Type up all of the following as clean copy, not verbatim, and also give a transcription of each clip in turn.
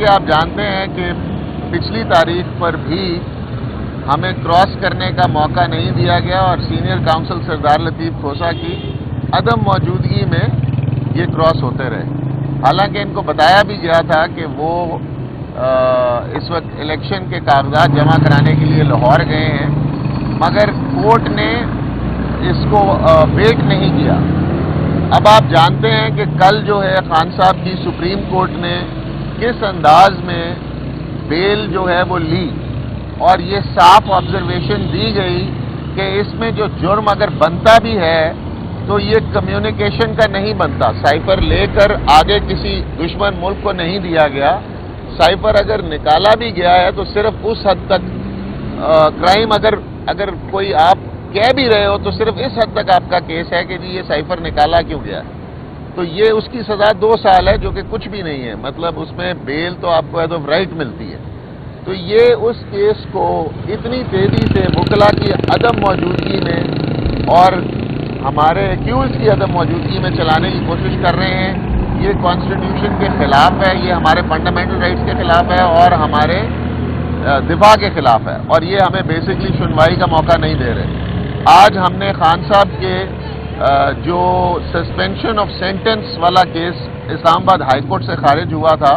کہ آپ جانتے ہیں کہ پچھلی تاریخ پر بھی ہمیں کراس کرنے کا موقع نہیں دیا گیا اور سینئر کاؤنسل سردار لطیف کھوسہ کی عدم موجودگی میں یہ کراس ہوتے رہے۔ حالانکہ ان کو بتایا بھی گیا تھا کہ وہ اس وقت الیکشن کے کاغذات جمع کرانے کے لیے لاہور گئے ہیں، مگر کورٹ نے اس کو ویٹ نہیں کیا۔ اب آپ جانتے ہیں کہ کل جو ہے خان صاحب کی سپریم کورٹ نے کس انداز میں بیل جو ہے وہ لی، اور یہ صاف آبزرویشن دی گئی کہ اس میں جو جرم اگر بنتا بھی ہے تو یہ کمیونیکیشن کا نہیں بنتا۔ سائفر لے کر آگے کسی دشمن ملک کو نہیں دیا گیا، سائفر اگر نکالا بھی گیا ہے تو صرف اس حد تک کرائم اگر کوئی آپ کہہ بھی رہے ہو تو صرف اس حد تک آپ کا کیس ہے کہ جی یہ سائفر نکالا کیوں گیا، تو یہ اس کی سزا 2 سال ہے، جو کہ کچھ بھی نہیں ہے۔ مطلب اس میں بیل تو آپ کو ایز آف رائٹ ملتی ہے۔ تو یہ اس کیس کو اتنی تیزی سے وکلا کی عدم موجودگی میں اور ہمارے ایکیوز کی عدم موجودگی میں چلانے کی کوشش کر رہے ہیں، یہ کانسٹیٹیوشن کے خلاف ہے، یہ ہمارے فنڈامنٹل رائٹس کے خلاف ہے اور ہمارے دفاع کے خلاف ہے، اور یہ ہمیں بیسکلی سنوائی کا موقع نہیں دے رہے۔ آج ہم نے خان صاحب کے جو سسپینشن آف سینٹنس والا کیس اسلام آباد ہائی کورٹ سے خارج ہوا تھا،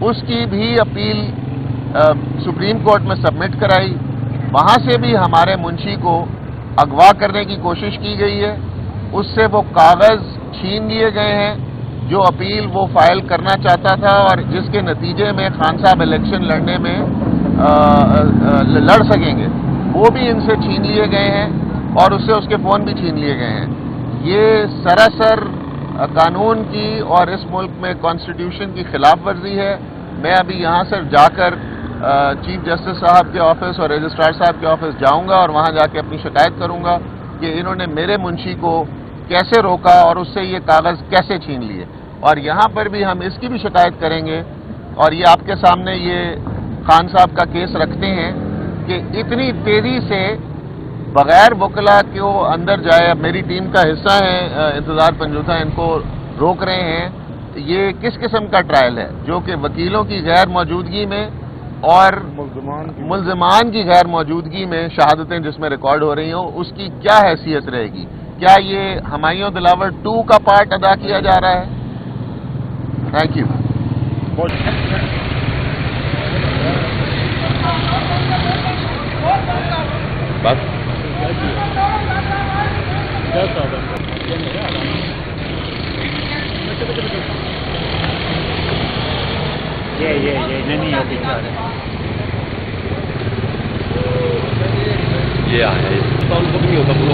اس کی بھی اپیل سپریم کورٹ میں سبمٹ کرائی۔ وہاں سے بھی ہمارے منشی کو اغوا کرنے کی کوشش کی گئی ہے، اس سے وہ کاغذ چھین لیے گئے ہیں جو اپیل وہ فائل کرنا چاہتا تھا، اور جس کے نتیجے میں خان صاحب الیکشن لڑنے میں لڑ سکیں گے، وہ بھی ان سے چھین لیے گئے ہیں، اور اس سے اس کے فون بھی چھین لیے گئے ہیں۔ یہ سراسر قانون کی اور اس ملک میں کانسٹیٹیوشن کی خلاف ورزی ہے۔ میں ابھی یہاں سے جا کر چیف جسٹس صاحب کے آفس اور رجسٹرار صاحب کے آفس جاؤں گا اور وہاں جا کے اپنی شکایت کروں گا کہ انہوں نے میرے منشی کو کیسے روکا اور اس سے یہ کاغذ کیسے چھین لیے، اور یہاں پر بھی ہم اس کی بھی شکایت کریں گے۔ اور یہ آپ کے سامنے یہ خان صاحب کا کیس رکھتے ہیں کہ اتنی تیزی سے بغیر وکلا کو اندر جائے، اب میری ٹیم کا حصہ ہیں انتظار پنجوتھا، ان کو روک رہے ہیں۔ یہ کس قسم کا ٹرائل ہے جو کہ وکیلوں کی غیر موجودگی میں اور ملزمان کی غیر موجودگی میں شہادتیں جس میں ریکارڈ ہو رہی ہوں، اس کی کیا حیثیت رہے گی؟ کیا یہ ہمایوں دلاور 2 کا پارٹ ادا کیا جا رہا ہے؟ Thank you. بس یہ نہیں ہو پیچھے یہ آیا ان کو بھی نہیں ہوتا پورا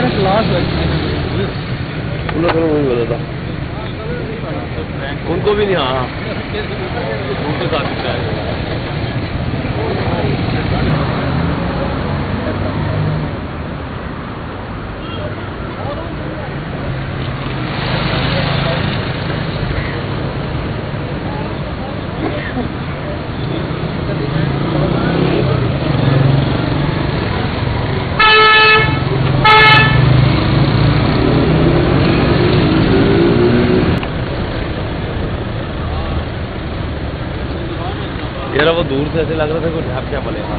کلاس بتا تھا ان کو بھی نہیں، ہاں ان کے ساتھ یار وہ دور سے ایسے لگ رہا تھا کوئی ڈھاب کیا بنے گا۔